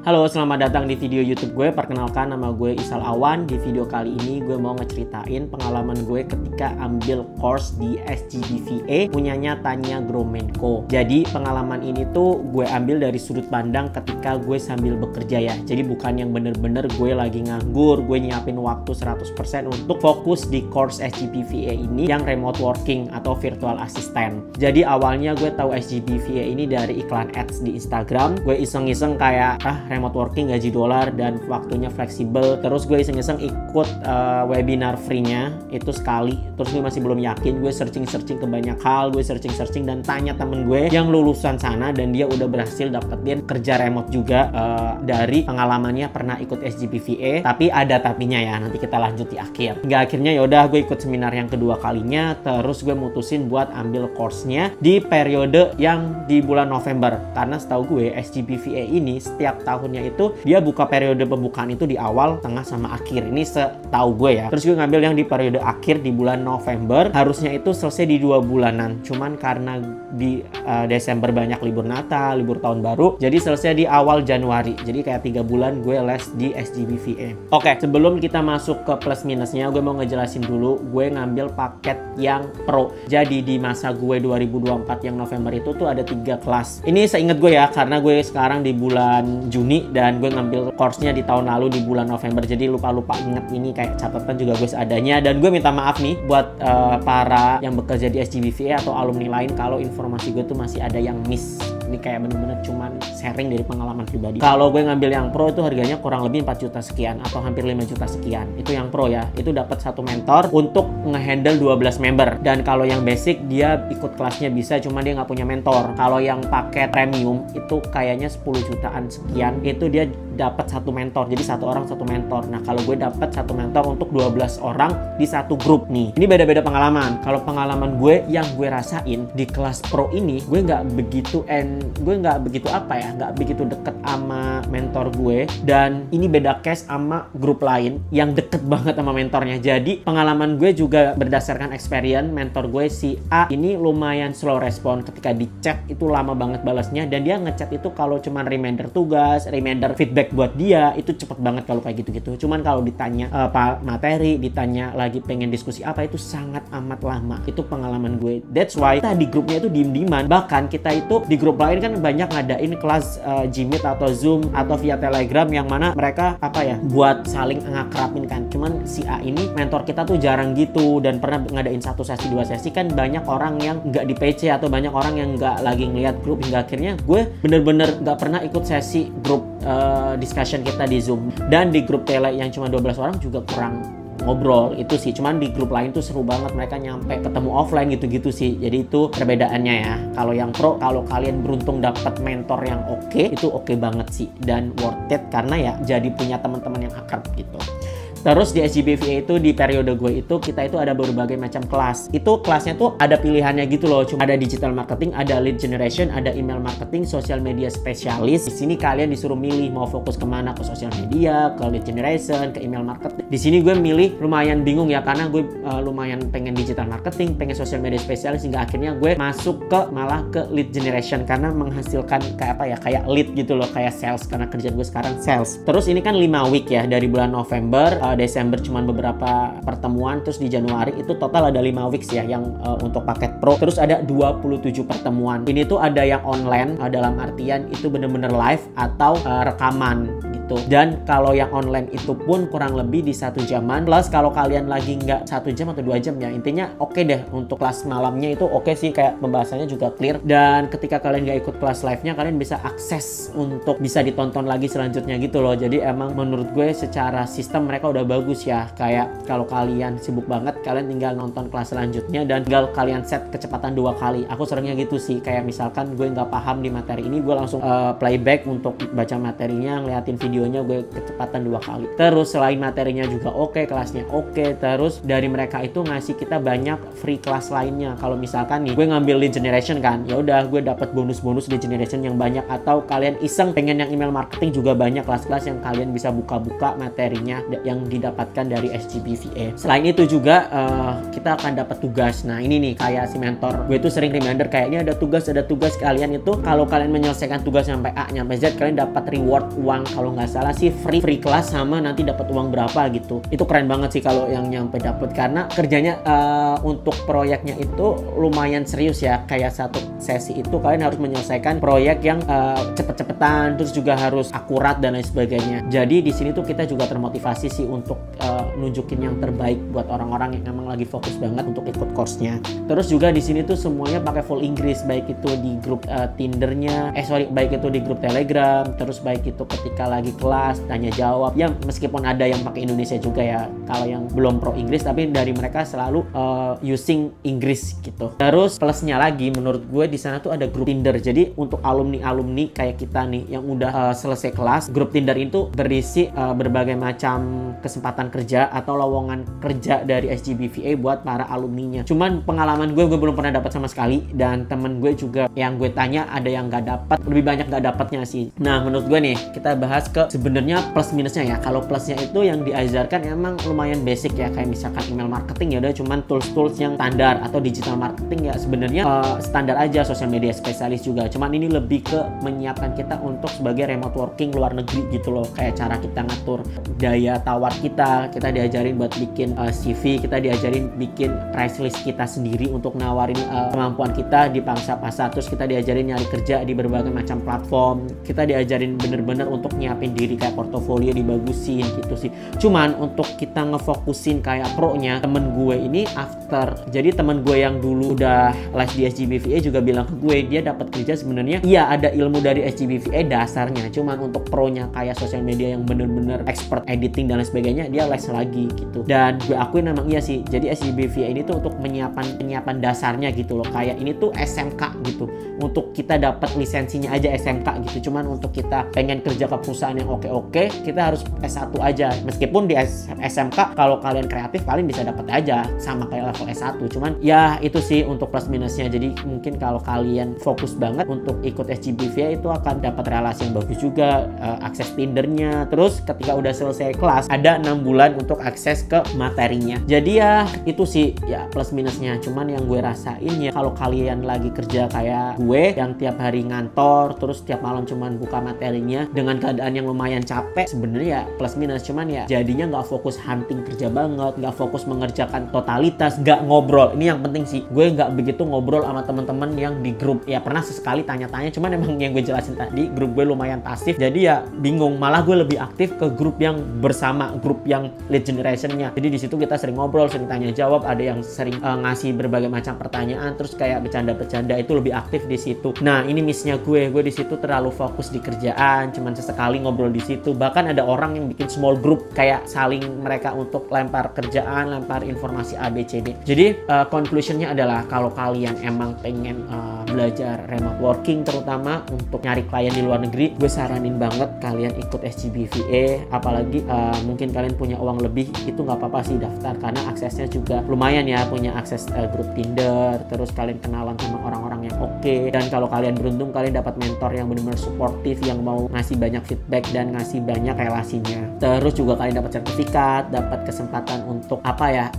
Halo, selamat datang di video YouTube gue. Perkenalkan, nama gue Isal Awan. Di video kali ini gue mau ngeceritain pengalaman gue ketika ambil course di SGBVA punyanya Tanya Gromenko. Jadi pengalaman ini tuh gue ambil dari sudut pandang ketika gue sambil bekerja ya. Jadi bukan yang bener-bener gue lagi nganggur, gue nyiapin waktu 100% untuk fokus di course SGBVA ini yang remote working atau virtual assistant. Jadi awalnya gue tahu SGBVA ini dari iklan ads di Instagram. Gue iseng-iseng kayak remote working gaji dolar dan waktunya fleksibel. Terus gue iseng-iseng ikut webinar free-nya itu sekali. Terus gue masih belum yakin. Gue searching ke banyak hal. Gue searching dan tanya temen gue yang lulusan sana dan dia udah berhasil dapetin kerja remote juga dari pengalamannya pernah ikut SGBVA. Tapi ada tapinya ya. Nanti kita lanjut di akhir. Hingga akhirnya yaudah gue ikut seminar yang kedua kalinya. Terus gue mutusin buat ambil course-nya di periode yang di bulan November. Karena setahu gue SGBVA ini setiap tahunnya itu dia buka periode pembukaan itu di awal, tengah, sama akhir. Ini setahu gue ya. Terus gue ngambil yang di periode akhir di bulan November. Harusnya itu selesai di 2 bulanan. Cuman karena di Desember banyak libur Natal, libur tahun baru, jadi selesai di awal Januari. Jadi kayak 3 bulan gue les di SGBVA. Oke, sebelum kita masuk ke plus minusnya, gue mau ngejelasin dulu. Gue ngambil paket yang pro. Jadi di masa gue 2024 yang November itu tuh ada 3 kelas. Ini seingat gue ya, karena gue sekarang di bulan Juni dan gue ngambil course-nya di tahun lalu di bulan November. Jadi lupa-lupa inget ini, kayak catatan juga gue seadanya. Dan gue minta maaf nih buat para yang bekerja di SGBVA atau alumni lain kalau informasi gue tuh masih ada yang miss. Ini kayak bener-bener cuman sharing dari pengalaman pribadi. Kalau gue ngambil yang pro itu harganya kurang lebih 4 juta sekian atau hampir 5 juta sekian. Itu yang pro ya. Itu dapat 1 mentor untuk ngehandle 12 member. Dan kalau yang basic dia ikut kelasnya bisa, cuma dia nggak punya mentor. Kalau yang paket premium itu kayaknya 10 jutaan sekian. Itu dia dapat 1 mentor. Jadi 1 orang 1 mentor. Nah, kalau gue dapat 1 mentor untuk 12 orang di 1 grup nih. Ini beda-beda pengalaman. Kalau pengalaman gue yang gue rasain di kelas pro ini, gue nggak begitu nggak begitu deket sama mentor gue. Dan ini beda case sama grup lain yang deket banget sama mentornya. Jadi pengalaman gue juga berdasarkan experience. Mentor gue si A ini lumayan slow respon ketika di chat, itu lama banget balasnya. Dan dia ngechat itu kalau cuman reminder tugas, reminder feedback buat dia, itu cepet banget kalau kayak gitu-gitu. Cuman kalau ditanya materi, ditanya lagi pengen diskusi apa, itu sangat amat lama. Itu pengalaman gue. That's why kita di grupnya itu diem-dieman. Bahkan kita itu di grup lain kan banyak ngadain kelas Gmeet atau Zoom atau via Telegram yang mana mereka buat saling ngakrapin kan. Cuman si A ini mentor kita tuh jarang gitu, dan pernah ngadain 1 sesi 2 sesi kan banyak orang yang nggak di PC atau banyak orang yang nggak lagi ngeliat grup. Hingga akhirnya gue bener-bener nggak pernah ikut sesi grup discussion kita di Zoom. Dan di grup tele yang cuma 12 orang juga kurang ngobrol itu sih. Cuman di grup lain tuh seru banget, mereka nyampe ketemu offline gitu-gitu sih. Jadi itu perbedaannya ya. Kalau yang pro, kalau kalian beruntung dapat mentor yang oke, itu oke banget sih dan worth it karena ya jadi punya teman-teman yang akrab gitu. Terus di SGBVA itu di periode gue itu kita itu ada berbagai macam kelas. Itu kelasnya tuh ada pilihannya gitu loh. Cuma ada digital marketing, ada lead generation, ada email marketing, social media spesialis. Di sini kalian disuruh milih mau fokus kemana, ke social media, ke lead generation, ke email marketing. Di sini gue milih lumayan bingung ya, karena gue lumayan pengen digital marketing, pengen social media spesialis, hingga akhirnya gue masuk malah ke lead generation karena menghasilkan kayak lead gitu loh, kayak sales, karena kerjaan gue sekarang sales. Terus ini kan 5 week ya, dari bulan November, Desember cuman beberapa pertemuan, terus di Januari itu total ada 5 weeks ya yang untuk paket pro. Terus ada 27 pertemuan. Ini tuh ada yang online, dalam artian itu bener-bener live atau rekaman gitu. Dan kalau yang online itu pun kurang lebih di 1 jaman. Plus kalau kalian lagi nggak 1 jam atau 2 jam ya, intinya oke deh untuk kelas malamnya itu oke sih, kayak pembahasannya juga clear. Dan ketika kalian nggak ikut kelas live-nya, kalian bisa akses untuk bisa ditonton lagi selanjutnya gitu loh. Jadi emang menurut gue secara sistem mereka udah bagus ya. Kayak kalau kalian sibuk banget, kalian tinggal nonton kelas selanjutnya dan tinggal kalian set kecepatan 2 kali. Aku seringnya gitu sih, kayak misalkan gue nggak paham di materi ini, gue langsung playback untuk baca materinya, ngeliatin video videonya gue kecepatan 2 kali. Terus selain materinya juga oke, kelasnya oke, terus dari mereka itu ngasih kita banyak free kelas lainnya. Kalau misalkan nih gue ngambil lead generation kan, ya udah gue dapat bonus-bonus lead generation yang banyak. Atau kalian iseng pengen yang email marketing, juga banyak kelas-kelas yang kalian bisa buka-buka materinya yang didapatkan dari SGBVA. Selain itu juga kita akan dapat tugas. Nah ini nih kayak si mentor gue itu sering reminder, kayaknya ada tugas kalian itu kalau kalian menyelesaikan tugas sampai A nyampe Z, kalian dapat reward uang, kalau nggak salah sih free kelas sama nanti dapat uang berapa gitu. Itu keren banget sih kalau yang nyampe dapat, karena kerjanya untuk proyeknya itu lumayan serius ya. Kayak satu sesi itu kalian harus menyelesaikan proyek yang cepet-cepetan, terus juga harus akurat dan lain sebagainya. Jadi di sini tuh kita juga termotivasi sih untuk nunjukin yang terbaik buat orang-orang yang emang lagi fokus banget untuk ikut course-nya. Terus juga di sini tuh semuanya pakai full Inggris, baik itu di grup Tindernya, baik itu di grup Telegram, terus baik itu ketika lagi kelas tanya jawab. Ya meskipun ada yang pakai Indonesia juga ya, kalau yang belum pro Inggris, tapi dari mereka selalu using Inggris gitu. Terus plusnya lagi menurut gue di sana tuh ada grup Tinder. Jadi untuk alumni kayak kita nih yang udah selesai kelas, grup Tinder itu berisi berbagai macam kesempatan kerja atau lowongan kerja dari SGBVA buat para alumninya. Cuman pengalaman gue belum pernah dapat sama sekali, dan temen gue juga yang gue tanya ada yang nggak dapat, lebih banyak nggak dapatnya sih. Nah menurut gue nih kita bahas ke sebenarnya plus minusnya ya. Kalau plusnya itu yang diajarkan emang lumayan basic ya, kayak misalkan email marketing ya udah cuman tools yang standar, atau digital marketing ya sebenarnya standar aja, sosial media spesialis juga. Cuman ini lebih ke menyiapkan kita untuk sebagai remote working luar negeri gitu loh, kayak cara kita ngatur daya tawar kita diajarin buat bikin CV, kita diajarin bikin price list kita sendiri untuk nawarin kemampuan kita di pangsa pasar. Terus kita diajarin nyari kerja di berbagai macam platform, kita diajarin bener-bener untuk nyiapin diri kayak portofolio dibagusin gitu sih. Cuman untuk kita ngefokusin kayak pro-nya, temen gue ini jadi temen gue yang dulu udah les di SGBVA juga bilang ke gue, dia dapat kerja sebenarnya iya ada ilmu dari SGBVA dasarnya, cuman untuk pro-nya kayak sosial media yang bener-bener expert editing dan lain sebagainya dia les lagi gitu. Dan gue akuin memang iya sih, jadi SGBVA ini tuh untuk penyiapan dasarnya gitu loh. Kayak ini tuh SMK gitu, untuk kita dapat lisensinya aja SMK gitu. Cuman untuk kita pengen kerja ke perusahaan yang oke, kita harus S1 aja. Meskipun di SMK kalau kalian kreatif kalian bisa dapat aja sama kayak level S1. Cuman ya itu sih untuk plus minusnya. Jadi mungkin kalau kalian fokus banget untuk ikut SGBVA itu akan dapat relasi yang bagus juga, akses Tindernya. Terus ketika udah selesai kelas ada 6 bulan untuk akses ke materinya. Jadi ya itu sih ya plus minusnya. Cuman yang gue rasain ya kalau kalian lagi kerja kayak gue yang tiap hari ngantor terus tiap malam cuman buka materinya dengan keadaan yang lumayan capek, sebenarnya ya plus minus. Cuman ya jadinya nggak fokus hunting kerja banget, nggak fokus mengerjakan totalitas, nggak ngobrol. Ini yang penting sih, gue nggak begitu ngobrol sama teman-teman yang di grup. Ya pernah sesekali tanya-tanya, cuman emang yang gue jelasin tadi grup gue lumayan pasif, jadi ya bingung. Malah gue lebih aktif ke grup yang bersama, grup yang lead generationnya. Jadi di situ kita sering ngobrol, sering tanya jawab, ada yang sering ngasih berbagai macam pertanyaan, terus kayak bercanda-bercanda, itu lebih aktif di situ. Nah ini missnya gue di situ terlalu fokus di kerjaan, cuman sesekali ngobrol di situ. Bahkan ada orang yang bikin small group kayak saling mereka untuk lempar kerjaan, lempar informasi ABCD. Jadi conclusionnya adalah kalau kalian emang pengen belajar remote working, terutama untuk nyari klien di luar negeri, gue saranin banget kalian ikut SGBVA. Apalagi mungkin kalian punya uang lebih, itu nggak apa-apa sih daftar, karena aksesnya juga lumayan ya, punya akses grup Tinder, terus kalian kenalan sama orang-orang yang oke. Dan kalau kalian beruntung kalian dapat mentor yang benar-benar suportif, yang mau ngasih banyak feedback dan ngasih banyak relasinya. Terus juga kalian dapat sertifikat, dapat kesempatan untuk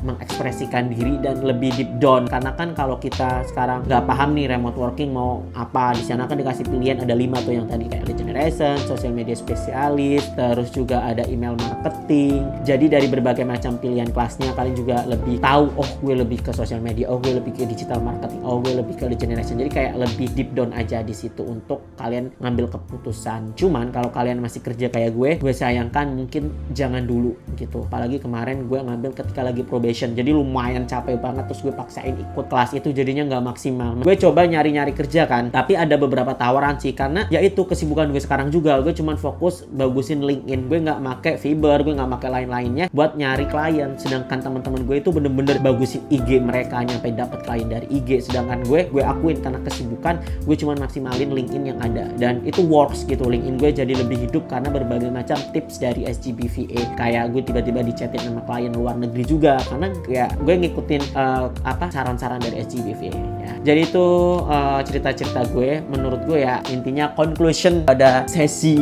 mengekspresikan diri dan lebih deep down. Karena kan kalau kita sekarang nggak paham nih remote working mau apa, di sana kan dikasih pilihan ada 5 tuh yang tadi kayak lead generation, social media spesialis, terus juga ada email marketing. Jadi dari berbagai macam pilihan kelasnya kalian juga lebih tahu, oh gue lebih ke social media, oh gue lebih ke digital marketing, oh gue lebih ke lead generation. Jadi kayak lebih deep down aja di situ untuk kalian ngambil keputusan. Cuman kalau kalian masih kerja kayak gue sayangkan mungkin jangan dulu gitu. Apalagi kemarin gue ngambil ketika lagi probation, jadi lumayan capek banget, terus gue paksain ikut kelas itu jadinya nggak maksimal. Gue coba nyari-nyari kerja kan, tapi ada beberapa tawaran sih, karena ya itu kesibukan gue sekarang juga. Gue cuman fokus bagusin LinkedIn, gue nggak make Fiverr, gue nggak make lain-lainnya buat nyari klien. Sedangkan teman-teman gue itu bener-bener bagusin IG mereka nyampe dapat klien dari IG. Sedangkan gue akuin karena kesibukan gue cuman maksimalin LinkedIn yang ada, dan itu works gitu. LinkedIn gue jadi lebih hidup karena berbagai macam tips dari SGBVA. Kayak gue tiba-tiba dichatin sama klien luar negeri juga karena ya gue ngikutin saran-saran dari SGBVA ya. Jadi itu cerita-cerita gue. Menurut gue ya intinya conclusion pada sesi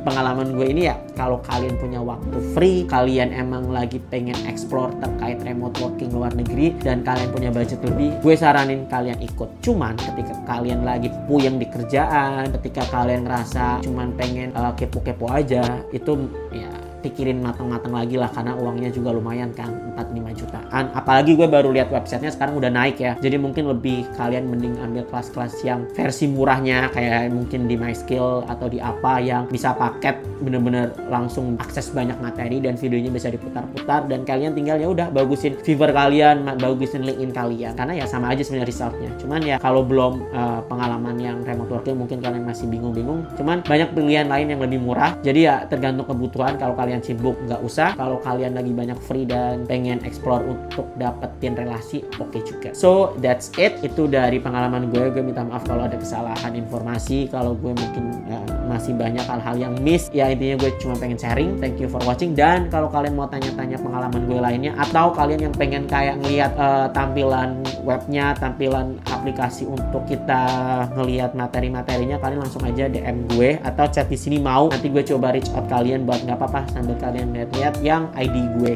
pengalaman gue ini ya, kalau kalian punya waktu free, kalian emang lagi pengen explore terkait remote working luar negeri dan kalian punya budget lebih, gue saranin kalian ikut. Cuman ketika kalian lagi puyeng di kerjaan, ketika kalian ngerasa cuman pengen kepo-kepo aja, itu ya pikirin matang-matang lagi lah, karena uangnya juga lumayan kan, 4-5 jutaan. Apalagi gue baru lihat websitenya sekarang udah naik ya, jadi mungkin lebih kalian mending ambil kelas-kelas yang versi murahnya, kayak mungkin di MySkill atau di apa yang bisa paket bener-bener langsung akses banyak materi dan videonya bisa diputar-putar dan kalian tinggal ya udah bagusin Fiverr kalian, bagusin LinkedIn kalian, karena ya sama aja sebenarnya resultnya. Cuman ya kalau belum pengalaman yang remote working mungkin kalian masih bingung-bingung, cuman banyak pilihan lain yang lebih murah. Jadi ya tergantung kebutuhan. Kalau kalian sibuk nggak usah, kalau kalian lagi banyak free dan pengen explore untuk dapetin relasi, oke juga. So that's it, itu dari pengalaman gue. Gue minta maaf kalau ada kesalahan informasi, kalau gue mungkin masih banyak hal-hal yang miss ya. Intinya gue cuma pengen sharing. Thank you for watching. Dan kalau kalian mau tanya-tanya pengalaman gue lainnya, atau kalian yang pengen kayak ngelihat tampilan webnya, tampilan aplikasi untuk kita ngelihat materi-materinya, kalian langsung aja DM gue atau chat di sini mau. Nanti gue coba reach out kalian buat nggak apa-apa sambil kalian lihat-lihat yang ID gue.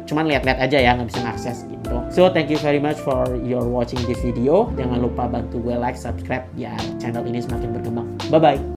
Cuman lihat-lihat aja ya, nggak bisa ngakses gitu. So thank you very much for your watching this video. Jangan lupa bantu gue like, subscribe biar channel ini semakin berkembang. Bye bye.